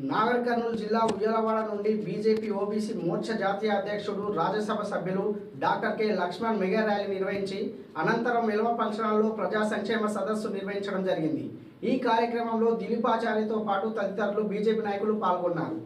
నాగర్ కర్నూలు జిల్లా ఉయ్యాలవాడ నుండి BJP OBC Morcha జాతీయ అధ్యక్షుడు రాజ్యసభ సభ్యులు doctor K Laxman mega rally నిర్వహించి అనంతరం ఎల్వ ఫంక్షన్లో ప్రజా సంక్షేమ సదస్సు నిర్వహించడం జరిగింది। ఈ కార్యక్రమంలో దిలీపాచార్యతో పాటు తదితరులు బీజేపీ నాయకులు పాల్గొన్నారు।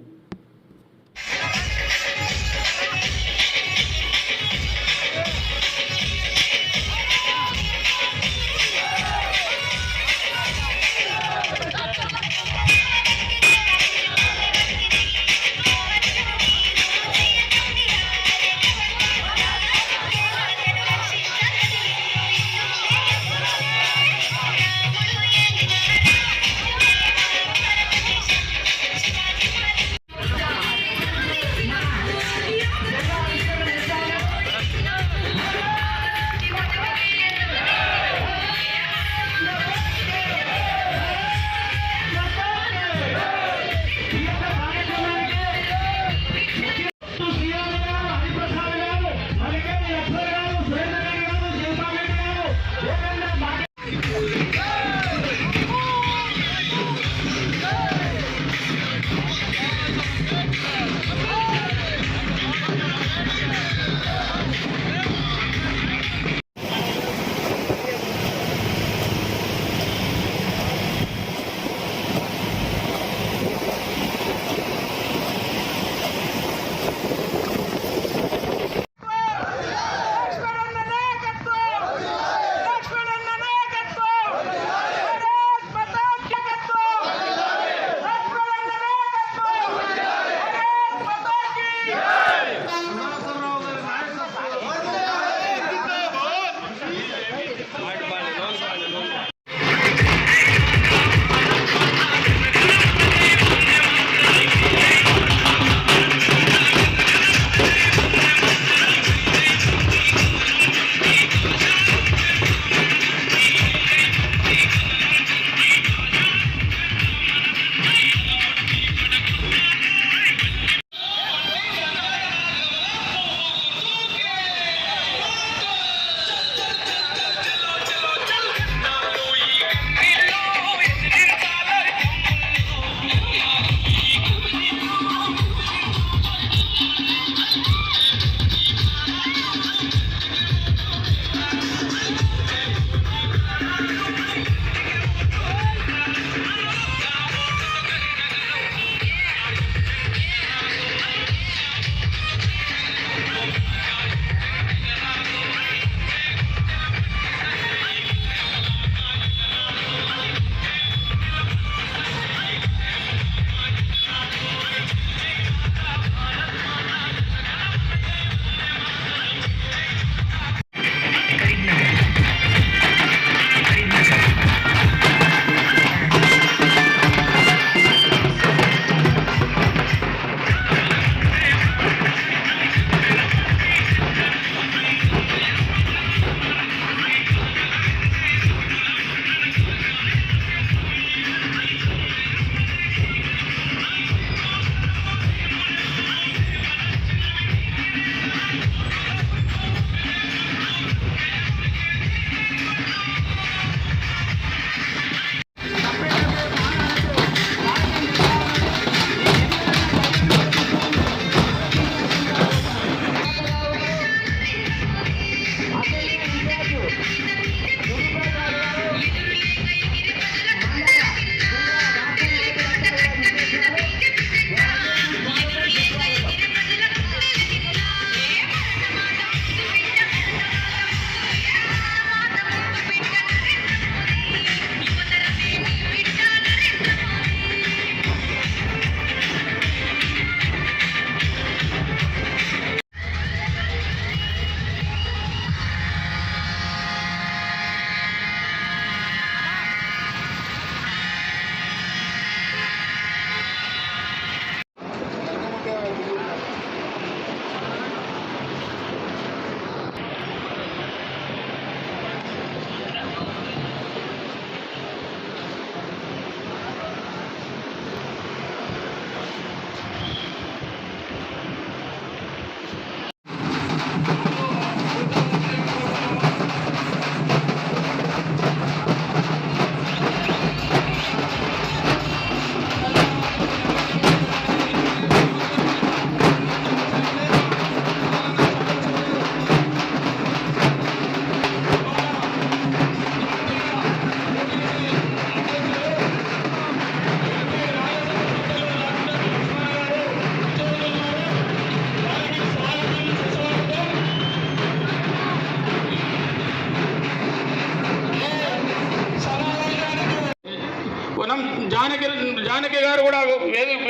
జానకి గారు కూడా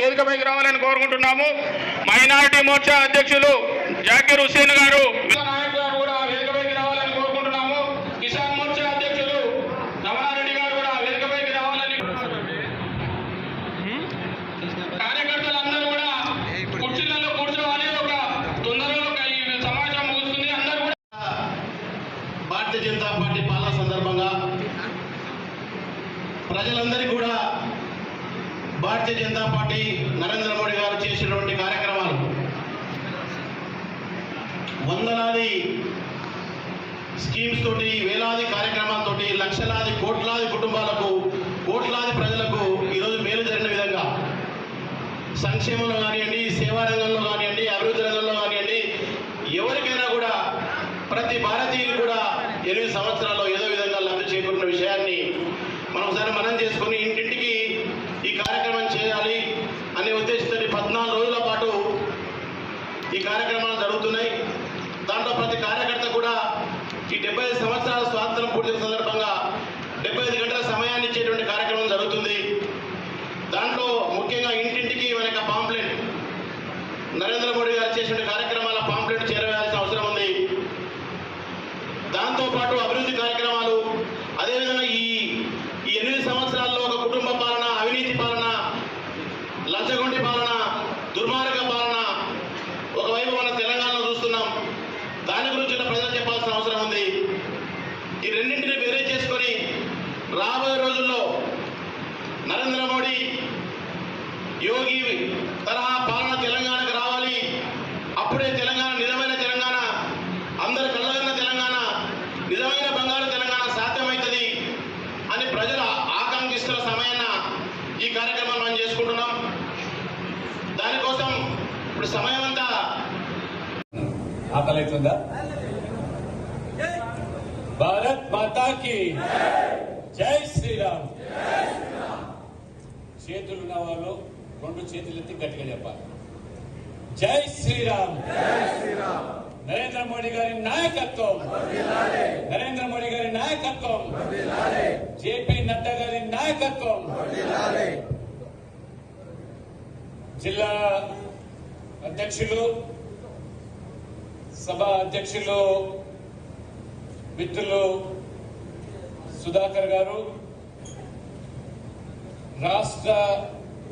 వేదికపైకి రావాలని కోరుకుంటున్నాము. మైనారిటీ మోర్చా అధ్యక్షులు జాకీర్ హుస్సేన్ గారు, నాయక్ గారు కూడా వేదికపైకి రావాలని కోరుకుంటున్నాము. కిసాన్ మోర్చా అధ్యక్షులు రమణారెడ్డి గారు కూడా వేదికపైకి రావాలని, కార్యకర్తలందరూ కూడా కుర్చీలలో కూర్చోవాలి. ఒక తొందరలో ఈ సమావేశం ముగుస్తుంది. అందరూ కూడా భారతీయ జనతా పార్టీ పాలన సందర్భంగా ప్రజలందరికీ కూడా భారతీయ జనతా పార్టీ నరేంద్ర మోడీ గారు చేసినటువంటి కార్యక్రమాలు, వందలాది స్కీమ్స్ తోటి, వేలాది కార్యక్రమాలతోటి లక్షలాది కోట్లాది కుటుంబాలకు, కోట్లాది ప్రజలకు ఈరోజు మేలు జరిగిన విధంగా సంక్షేమంలో కానివ్వండి, సేవా రంగంలో కానివ్వండి, అభివృద్ధి రంగంలో కానివ్వండి, ఎవరికైనా కూడా ప్రతి భారతీయులు కూడా 8 సంవత్సరాల్లో ఏదో విధంగా లబ్ధి చేకూరిన విషయాన్ని మనం ఒకసారి మనం చేసుకుని ఇంటింటికి ఈ కార్యక్రమం చేయాలి అనే ఉద్దేశంతో 14 రోజుల పాటు ఈ కార్యక్రమాలు జరుగుతున్నాయి. దాంట్లో ప్రతి కార్యకర్త కూడా ఈ 75 సంవత్సరాల స్వాతంత్రం పూర్తి సందర్భంగా 75 గంటల సమయాన్ని ఇచ్చేటువంటి కార్యక్రమం జరుగుతుంది. దాంట్లో ముఖ్యంగా ఇంటింటికి మనకి పాంప్లెట్, నరేంద్ర మోడీ గారు చేసిన కార్యక్రమాల పాంప్లెట్ చేరవేయాల్సిన అవసరం ఉంది. దాంతోపాటు అభివృద్ధి కార్యక్రమాలు, అదేవిధంగా ఈ 8 సంవత్సరాల్లో ఒక కుటుంబ పాలన, అవినీతి పాలన, లంచగొండి పాలన, దుర్మార్గ పాలన ఒకవైపు మన తెలంగాణలో చూస్తున్నాం. దాని గురించి ప్రజలు చెప్పాల్సిన అవసరం ఉంది. ఈ రెండింటిని వేరే చేసుకొని రాబోయే రోజుల్లో నరేంద్ర మోడీ, యోగి తరహా పాలన తెలంగాణకు రావాలి. అప్పుడే తెలంగాణ నిజమైన తెలంగాణ, అందరు కళ్ళగన్న తెలంగాణ, నిజమైన బంగారు తెలంగాణ సాధ్యమవుతుంది అని ప్రజలు ఆకాంక్షిస్తున్న సమయాన ఈ కార్యక్రమాన్ని మనం చేసుకుంటున్నాం. దానికోసం ఇప్పుడు సమయం అంతా ఆకలితుందా? భారత్ మాతాకి జై శ్రీరామ్. చేతులున్న వాళ్ళు 2 చేతులు ఎత్తి గట్టిగా చెప్పాలి, జై శ్రీరామ్. నరేంద్ర మోడీ గారి నాయకత్వం, నరేంద్ర మోడీ గారి నాయకత్వం, జేపీ నడ్డా గారి నాయకత్వం. జిల్లా అధ్యక్షులు, సభ అధ్యక్షులు మిత్రులు సుధాకర్ గారు, రాష్ట్ర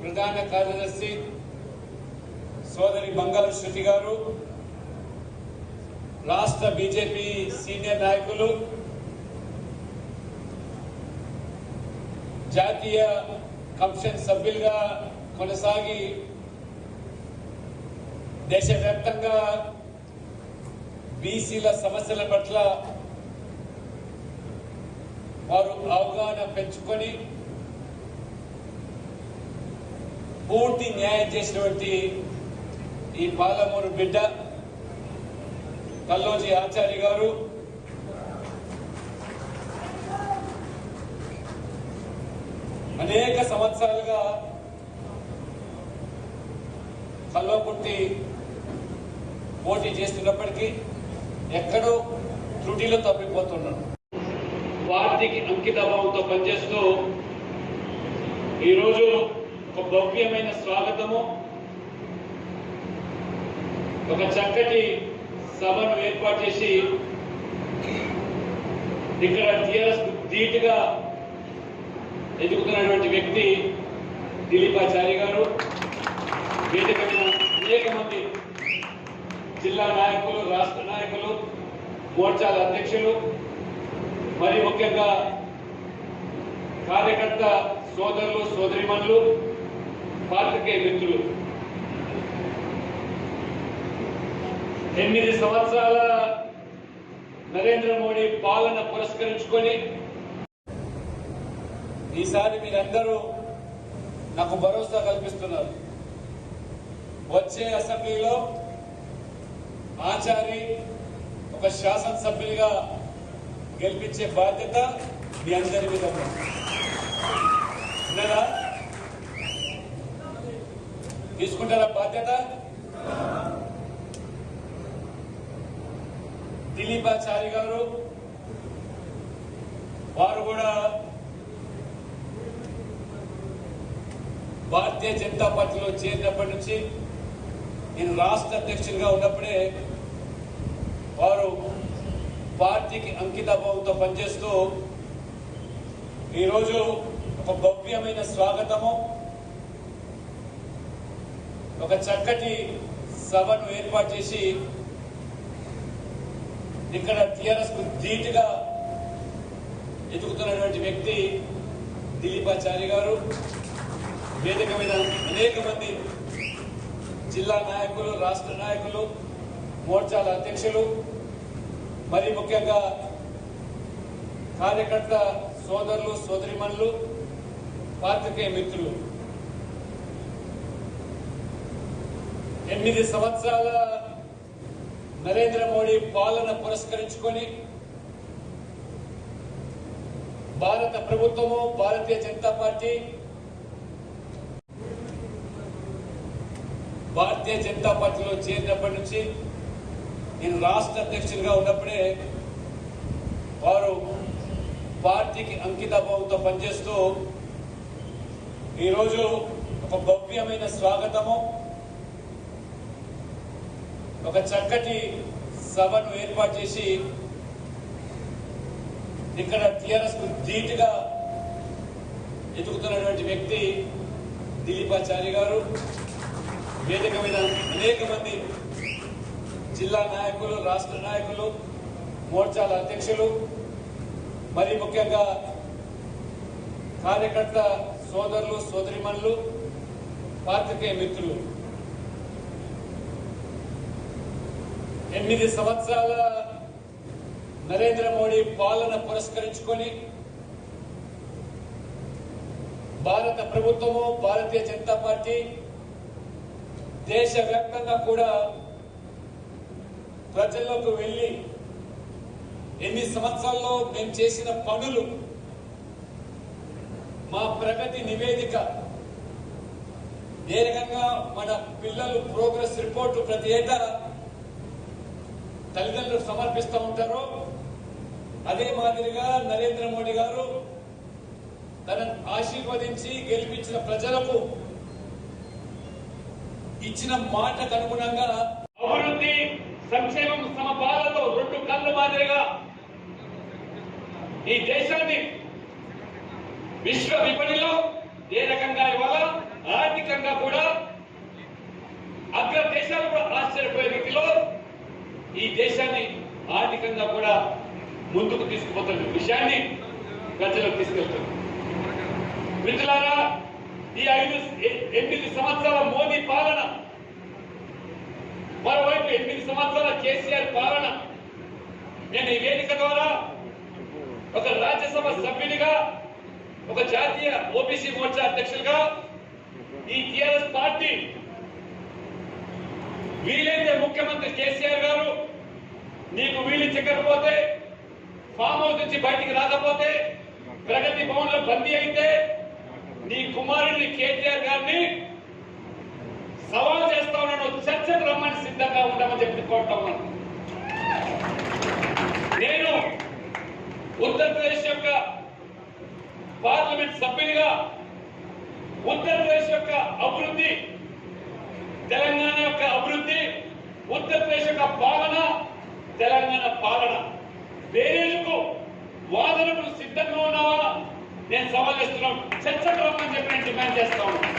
ప్రధాన కార్యదర్శి సోదరి బంగారు శృతి గారు, రాష్ట్ర బీజేపీ సీనియర్ నాయకులు, జాతీయ కమిషన్ సభ్యులుగా కొనసాగి దేశవ్యాప్తంగా బీసీల సమస్యల పట్ల వారు అవగాహన పెంచుకొని పూర్తి న్యాయం చేసినటువంటి ఈ పాలమూరు బిడ్డ కల్లోజీ ఆచార్య గారు, అనేక సంవత్సరాలుగా కల్వకుర్తి పోటీ చేస్తున్నప్పటికీ ఎక్కడో త్రుటిలో తప్పిపోతున్నాడు. పార్టీకి అంకితభావంతో పనిచేస్తూ ఈరోజు ఒక భవ్యమైన స్వాగతము, ఒక చక్కటి సభను ఏర్పాటు చేసి ఇక్కడ టీఆర్ఎస్ ధీటుగా ఎదుగుతున్నటువంటి వ్యక్తి దిలీపాచారి గారు, వేదిక మీద అనేక మంది జిల్లా నాయకులు, రాష్ట్ర నాయకులు, మోర్చాల అధ్యక్షులు, మరి ముఖ్యంగా కార్యకర్త సోదరులు, సోదరిమణులు, పాత్రికేయ మిత్రులు, 8 సంవత్సరాల నరేంద్ర మోడీ పాలన పురస్కరించుకొని ఈసారి మీరందరూ నాకు భరోసా కల్పిస్తున్నారు. వచ్చే అసెంబ్లీలో ఆచారి ఒక శాసనసభ్యులుగా గెలిపించే బాధ్యత మీ అందరి మీద ఉన్నదా? తీసుకుంటారా బాధ్యత? దిలీపాచారి గారు వారు కూడా భారతీయ జనతా పార్టీలో చేరినప్పటి నుంచి నేను రాష్ట్ర అధ్యక్షుడిగా ఉన్నప్పుడే వారు పార్టీకి అంకితభావంతో పనిచేస్తూ ఈరోజు ఒక భవ్యమైన స్వాగతము, ఒక చక్కటి సభను ఏర్పాటు చేసి ఇక్కడ టీఆర్ఎస్ కు ధీటుగా ఎదుగుతున్నటువంటి వ్యక్తి దిలీపాచారి గారు, వేదిక మీద అనేక మంది జిల్లా నాయకులు, రాష్ట్ర నాయకులు, మోర్చాల అధ్యక్షులు, మరి ముఖ్యంగా కార్యకర్త సోదరులు, సోదరిమణులు, పాత్రికేయ మిత్రులు, 8 సంవత్సరాల నరేంద్ర మోడీ పాలన పురస్కరించుకొని భారత ప్రభుత్వము, భారతీయ జనతా పార్టీ, భారతీయ జనతా పార్టీలో చేరినప్పటి నుంచి నేను రాష్ట్ర అధ్యక్షుడిగా ఉన్నప్పుడే వారు పార్టీకి అంకితభావంతో పనిచేస్తూ ఈరోజు ఒక భవ్యమైన స్వాగతము, ఒక చక్కటి సభను ఏర్పాటు చేసి ఇక్కడ టీఆర్ఎస్ కు ధీటుగా ఎదుగుతున్నటువంటి వ్యక్తి దిలీపాచారి గారు, వేదిక మీద అనేక మంది జిల్లా నాయకులు, రాష్ట్ర నాయకులు, మోర్చాల అధ్యక్షులు, మరి ముఖ్యంగా కార్యకర్త సోదరులు, సోదరిమణులు, పాత్రికేయ మిత్రులు, 8 సంవత్సరాల నరేంద్ర మోడీ పాలన పురస్కరించుకొని భారత ప్రభుత్వము, భారతీయ జనతా పార్టీ దేశవ్యాప్తంగా కూడా ప్రజల్లోకి వెళ్లి 8 సంవత్సరాల్లో మేము చేసిన పనులు, మా ప్రగతి నివేదిక, ఏ రకంగా మన పిల్లలు ప్రోగ్రెస్ రిపోర్టు ప్రతి ఏటా తల్లిదండ్రులు సమర్పిస్తూ ఉంటారో అదే మాదిరిగా నరేంద్ర మోడీ గారు తనను ఆశీర్వదించి గెలిపించిన ప్రజలకు ఇచ్చిన మాటకు అనుగుణంగా అభివృద్ధి, సంక్షేమం సమపాలతో 2 కళ్ళు మాదిరిగా ఈ దేశాన్ని విశ్వ విపణిలో ఏ రకంగా ఇవాళ ఆర్థికంగా కూడా అగ్ర దేశాలు కూడా ఆశ్చర్యపోయే రీతిలో ఈ దేశాన్ని ఆర్థికంగా కూడా ముందుకు తీసుకుపోతున్న విషయాన్ని ప్రజలకు తీసుకెళ్తుంది. మిత్రులారా, ఈ 8 సంవత్సరాల మోదీ పాలన, మరోవైపు 8 సంవత్సరాల కేసీఆర్ పాలన, నేను ఈ వేదిక ద్వారా ఒక రాజ్యసభ సభ్యునిగా, ఒక జాతీయ ఓబీసీ మోర్చా అధ్యక్షులుగా ఈ టీఆర్ఎస్ పార్టీ వీలైతే ముఖ్యమంత్రి కేసీఆర్ గారు నీకు వీలు చిక్కకపోతే, ఫామ్ హౌస్ నుంచి బయటికి రాకపోతే, ప్రగతి భవన్ లో బందీ అయితే నీ కుమారుడిని కేటీఆర్ గారిని సవాల్ చేస్తా ఉన్నాను, చర్చకు రమ్మని సిద్ధంగా ఉండమని చెప్పి కోరుతా ఉన్నాను. నేను ఉత్తరప్రదేశ్ యొక్క పార్లమెంట్ సభ్యునిగా ఉత్తరప్రదేశ్ యొక్క అభివృద్ధి, తెలంగాణ యొక్క అభివృద్ధి, ఉత్తరప్రదేశ్ యొక్క పాలన, తెలంగాణ పాలన వేరేందుకు వాదనకు సిద్ధంగా ఉన్నావా నేను సవాల్ చేస్తున్నాను, చర్చకు రమ్మని చెప్పి నేను డిమాండ్ చేస్తా ఉన్నాను.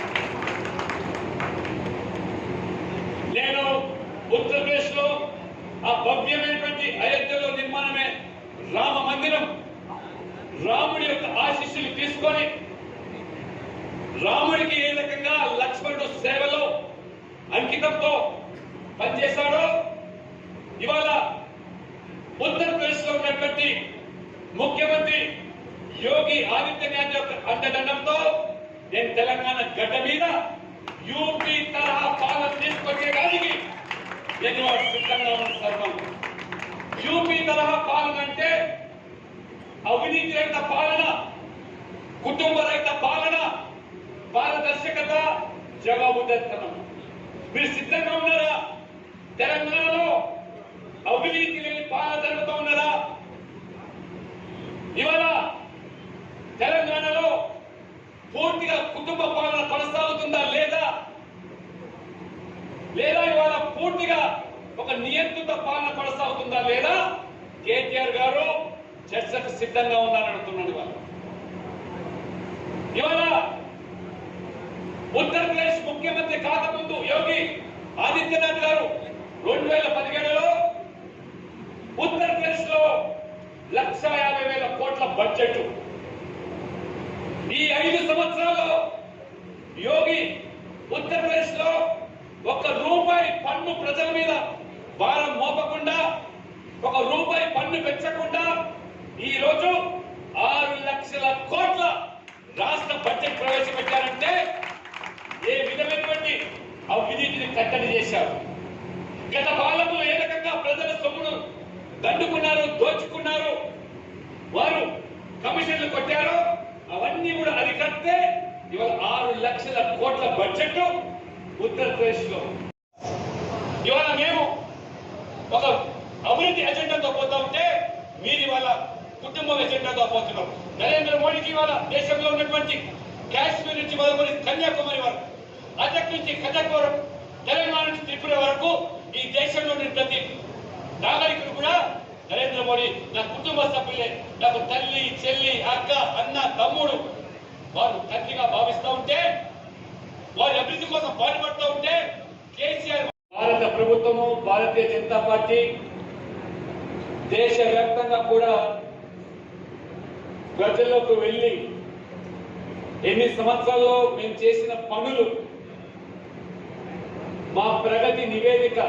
నేను ఉత్తరప్రదేశ్ లో ఆ భవ్యమైనటువంటి అయోధ్యలో నిర్మాణమే రామ మందిరం, రాముడి యొక్క ఆశీస్సులు తీసుకొని రాముడికి ఏ రకంగా లక్ష్మణుడు సేవలో అంకితంతో పనిచేశాడో ఇవాళ ఉత్తరప్రదేశ్ లో ఉన్నటువంటి ముఖ్యమంత్రి యోగి ఆదిత్యనాథ్ యొక్క అండదండంతో నేను తెలంగాణ గడ్డ మీద యూపీ తరహా పాలన తీసుకొచ్చేదానికి నేను సిద్ధంగా ఉన్న సర్వం. యూపీ తరహా పాలన అంటే అవినీతి రహిత పాలన, కుటుంబ రహిత పాలన, పారదర్శకత, జవాబుదారితనం. మీరు సిద్ధంగా ఉన్నారా? తెలంగాణలో అవినీతి లేని పాలన జరుగుతూ ఉన్నారా? ఇవాళ తెలంగాణలో పూర్తిగా కుటుంబ పాలన కొనసాగుతుందా లేదా ఇవాళ పూర్తిగా ఒక నియంత్రిత పాలన కొనసాగుతుందా లేదా కేటీఆర్ గారు చర్చకు సిద్ధంగా ఉన్నారని అడుగుతున్నాను. ఇవాళ ఉత్తరప్రదేశ్ ముఖ్యమంత్రి కాకముందు యోగి ఆదిత్యనాథ్ గారు 2017లో ఉత్తరప్రదేశ్ లో 1,50,000 కోట్ల బడ్జెట్. ఈ 5 సంవత్సరాల్లో యోగి ఉత్తరప్రదేశ్ లో ₹1 పన్ను ప్రజల మీద భారం మోపకుండా, ₹1 పన్ను పెంచకుండా ఈ రోజు 6 లక్షల కోట్ల రాష్ట్ర బడ్జెట్ ప్రవేశపెట్టారంటే ఏ విధమైనటువంటి అవినీతిని కట్టడి చేశారు. గత పాలనలో ఏ రకంగా ప్రజల సొమ్మును దండుకున్నారు, దోచుకున్నారు, వారు కమిషన్లు కొట్టారో అవన్నీ కూడా అరికట్టే ఇవాళ 6 లక్షల కోట్ల బడ్జెట్ ఉత్తరప్రదేశ్ లో. ఇవాళ మేము ఒక అభివృద్ధి ఎజెండాతో పోతా ఉంటే మీరు ఇవాళ కుటుంబం ఎజెండాతో పోతున్నాం. నరేంద్ర మోడీకి ఇవాళ దేశంలో ఉన్నటువంటి కాశ్మీర్ నుంచి మొదలుకొని కన్యాకుమారి వరకు, అటక్ నుంచి కథక్ వరకు, తెలంగాణ నుంచి త్రిపుర వరకు ఈ దేశంలోని ప్రతి నాగరికుడు కూడా నరేంద్ర మోడీ నా కుటుంబ సభ్యులే, నాకు తల్లి, చెల్లి, అక్క, అన్న, తమ్ముడు, వారు తండ్రిగా భావిస్తూ ఉంటే, వారి అభివృద్ధి కోసం పాటుపడుతూ ఉంటే కేసీఆర్ భారత ప్రభుత్వము, భారతీయ జనతా పార్టీ దేశవ్యాప్తంగా కూడా ప్రజల్లోకి వెళ్ళి ఎన్ని సంవత్సరాల్లో మేము చేసిన పనులు, మా ప్రగతి నివేదిక,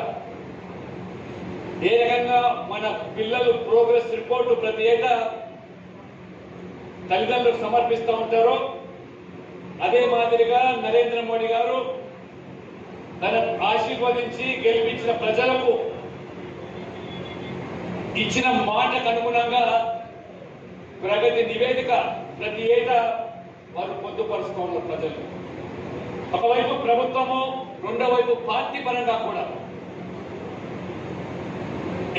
ఏ రకంగా మన పిల్లలు ప్రోగ్రెస్ రిపోర్టు ప్రతి ఏటా తల్లిదండ్రులకు సమర్పిస్తూ ఉంటారో అదే మాదిరిగా నరేంద్ర మోడీ గారు తన ఆశీర్వదించి గెలిపించిన ప్రజలకు ఇచ్చిన మాటకు అనుగుణంగా ప్రగతి నివేదిక ప్రతి ఏటా వారు పొందుపరుస్తూ ఉన్నారు ప్రజలు. ఒకవైపు ప్రభుత్వము, రెండో వైపు పార్టీ పరంగా కూడా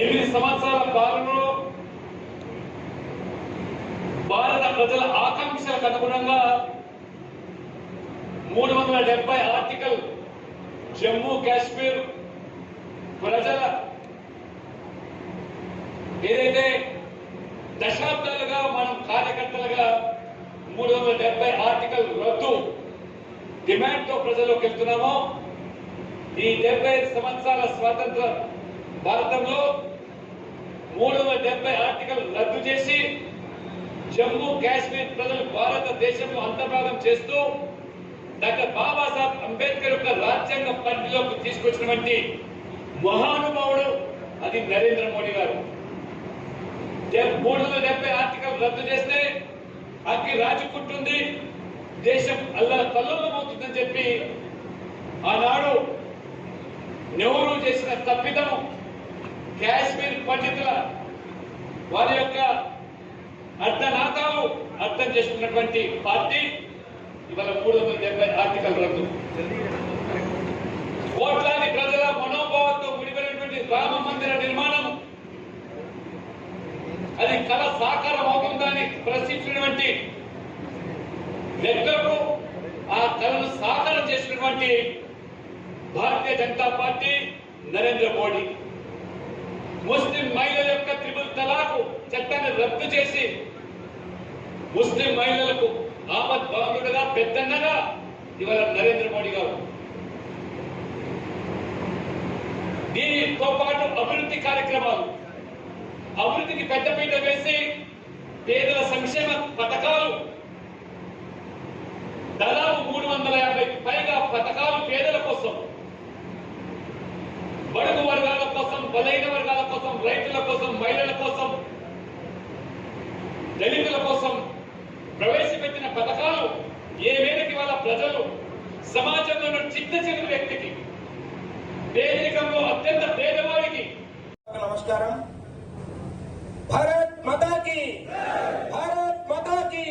8 సంవత్సరాల పాలనలో భారత ప్రజల ఆకాంక్షలకు అనుగుణంగా 370 ఆర్టికల్ జమ్మూ కాశ్మీర్ ప్రజల ఏదైతే దశాబ్దాలుగా మనం కార్యకర్తలుగా 370 ఆర్టికల్ రద్దు డిమాండ్ తో ప్రజల్లోకి వెళ్తున్నామో, ఈ 75 సంవత్సరాల స్వాతంత్ర భారతంలో 370 ఆర్టికల్ రద్దు చేసి జమ్మూ కాశ్మీర్ ప్రజలు భారతదేశంలో అంతర్భాగం చేస్తూ డాక్టర్ బాబాసాహెబ్ అంబేద్కర్ యొక్క రాజ్యాంగ పరిధిలోకి తీసుకొచ్చినటువంటి మహానుభావుడు అది నరేంద్ర మోడీ గారు. 370 ఆర్టికల్ రద్దు చేస్తే అగ్గి రాజుకుంటుంది, దేశం కల్లోలమవుతుందని చెప్పి ఆనాడు నెహ్రూ చేసిన తప్పిదం కాశ్మీర్ పండితుల వారి యొక్క అర్థనాథాలు అర్థం చేసుకున్నటువంటి పార్టీ ఇవాళ 370 ఆర్టికల్ రద్దు. కోట్లాది ప్రజల మనోభావంతో ముడిపడినటువంటి రామ మందిర నిర్మాణం అది కళ సాకారం అవుతుందని ప్రశ్నించినటువంటి వ్యక్తులకు ఆ కళను సాకారం చేసినటువంటి భారతీయ జనతా పార్టీ, నరేంద్ర మోడీ. ముస్లిం మహిళల యొక్క త్రిపుల్ తలాకు చట్టాన్ని రద్దు చేసి ముస్లిం మహిళలకు ఆపద్ బాంధుడుగా, పెద్దన్నగా ఇవాళ నరేంద్ర మోడీ గారు. దీనితో పాటు అభివృద్ధి కార్యక్రమాలు, అభివృద్ధికి పెద్దపీట వేసి పేదల సంక్షేమ పథకాలు దాదాపు 350 పైగా పథకాలు పేదల కోసం, బడుగు వర్గాల కోసం, బలహీన వర్గాల కోసం, రైతుల కోసం, మహిళల కోసం, దళితుల కోసం ప్రవేశపెట్టిన పథకాలు ఏ మేరకు వాళ్ళ ప్రజలు సమాజంలో చిన్న చిన్న వ్యక్తికి, పేదరికంలో అత్యంత పేదవాడికి. నమస్కారం. భారత్ మాతా కీ, భారత్ మాతా కీ,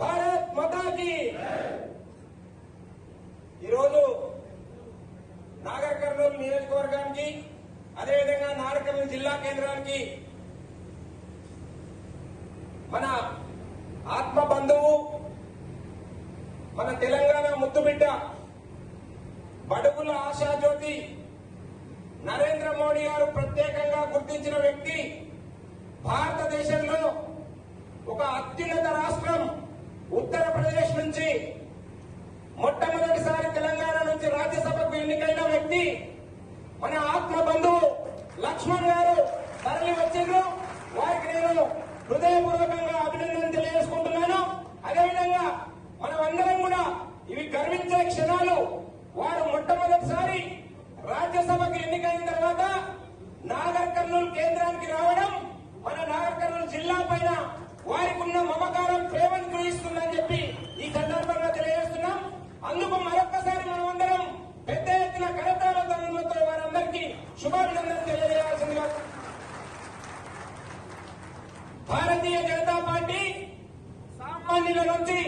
భారత్ మాతా కీ. ఈరోజు నాగర్ కర్నూలు నియోజకవర్గానికి, అదేవిధంగా నాగర్ జిల్లా కేంద్రానికి మన ఆత్మ బంధువు మన తెలంగాణ ముద్దుబిడ్డ బడుగుల ఆశాజ్యోతి నరేంద్ర మోడీ గారు ప్రత్యేకంగా గుర్తించిన వ్యక్తి. భారతదేశంలో ఒక అత్యున్నత రాష్ట్రం ఉత్తరప్రదేశ్ నుంచి మొట్టమొదటిసారి తెలంగాణ నుంచి రాజ్యసభకు ఎన్నికైన వ్యక్తి మన ఆత్మ బంధువు లక్ష్మణ్ గారు తరలి వచ్చిండ్రు. వారికి నేను హృదయపూర్వకంగా అభినందన తెలియజేసుకుంటున్నాను. అదేవిధంగా మనమందరం కూడా ఇవి గర్వించే క్షణాలు. వారు మొట్టమొదటిసారి రాజ్యసభకు ఎన్నికైన తర్వాత నాగర్ కర్నూలు కేంద్రానికి రావడం మన నాగర్ కర్నూలు జిల్లా పైన వారికి ఉన్న మమకారం ప్రేమను చూపిస్తుందని చెప్పి ఈ సందర్భంగా తెలియజేస్తున్నాం. అందుకు మరొక్కసారి మనమందరం పెద్ద ఎత్తున కరతాళ ధ్వనులతో వారందరికీ శుభాభినందనలు తెలియజేయాల్సిందిగా. భారతీయ జనతా పార్టీ సామాన్యుల నుంచి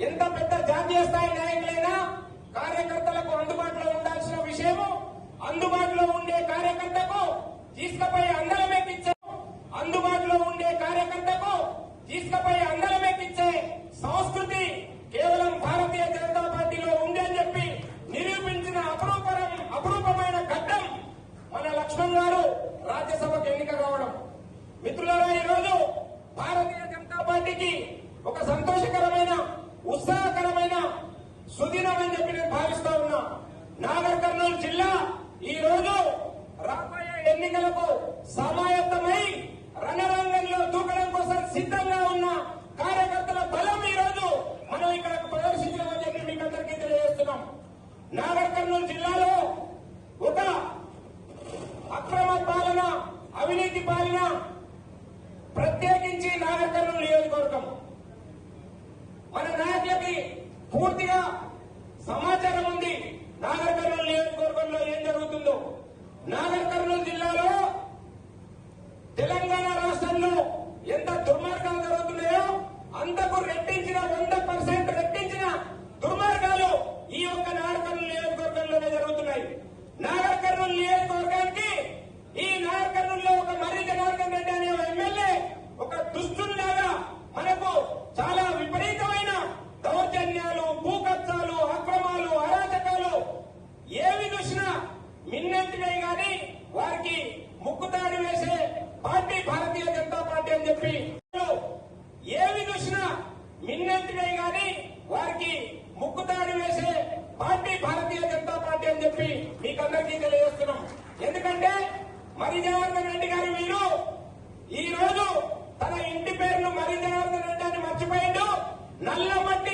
ఎంత పెద్ద జాతీయ స్థాయి నాయకులైనా కార్యకర్తలకు అందుబాటులో ఉండాల్సిన విషయము, అందుబాటులో ఉండే కార్యకర్తకు తీసుకుపోయి అందరం ఎక్కించే, అందుబాటులో ఉండే కార్యకర్తకు తీసుకుపోయి అందరం ఎక్కించే సంస్కృతి కేవలం భారతీయ జనతా పార్టీలో ఉందని చెప్పి నిరూపించిన అపురూపమైన ఘట్టం మన లక్ష్మణ్ గారు రాజ్యసభకు ఎన్నిక కావడం. మిత్రులారా, ఈరోజు భారతీయ జనతా పార్టీకి ఒక సంతోషకరమైన ఉత్సాహకరమైన సుదినం అని చెప్పి నేను భావిస్తా ఉన్నా. నాగర్ కర్నూలు జిల్లా ఈ రోజు రాబోయే ఎన్నికలకు సమాయత్తమై రణరంగంలో దూకడం కోసం సిద్ధంగా ఉన్న కార్యకర్తల బలం ఈ రోజు మనం ఇక్కడ ప్రదర్శించామని చెప్పి మీకు అందరికీ తెలియజేస్తున్నాం. నాగర్ కర్నూలు జిల్లాలో ఒక అక్రమ పాలన, అవినీతి పాలన, ప్రత్యేకించి నాగర్ కర్నూలు నియోజకవర్గం మన నాయకులకి పూర్తిగా సమాచారం ఉంది. నాగర్ కర్నూలు నియోజకవర్గంలో ఏం జరుగుతుందో, నాగర్ కర్నూలు జిల్లాలో తెలంగాణ రాష్ట్రంలో ఎంత దుర్మార్గాలు జరుగుతున్నాయో అంతకు రెట్టించిన 100% రెట్టించిన దుర్మార్గాలు ఈ యొక్క నాగర్ కర్నూలు నియోజకవర్గంలోనే జరుగుతున్నాయి. నాగర్ కర్నూలు నియోజకవర్గానికి ఈ నాగర్ కర్నూలులో ఒక మర్రి జనార్దన్ రెడ్డి అనే ఎమ్మెల్యే ఒక దుష్టులాగా మనకు చాలా విపరీతమైన దౌర్జన్యాలు, భూకబ్జాలు, అక్రమాలు, అరాచకాలు ఏవి చూసినా మిన్నెంటినే గాని వారికి ముక్కుతాడి వేసే పార్టీ భారతీయ జనతా పార్టీ అని చెప్పి, ఏవి చూసినా మిన్నెంటినే గాని వారికి ముక్కుతాడి వేసే పార్టీ భారతీయ జనతా పార్టీ అని చెప్పి మీకందరికీ తెలియజేస్తున్నాం. ఎందుకంటే మర్రి జనార్దన్ రెడ్డి గారు వీరు ఈ రోజు తన ఇంటి పేరును మర్రి జనార్దన్ రెడ్డి అని మర్చిపోయిండు. నల్లమట్టి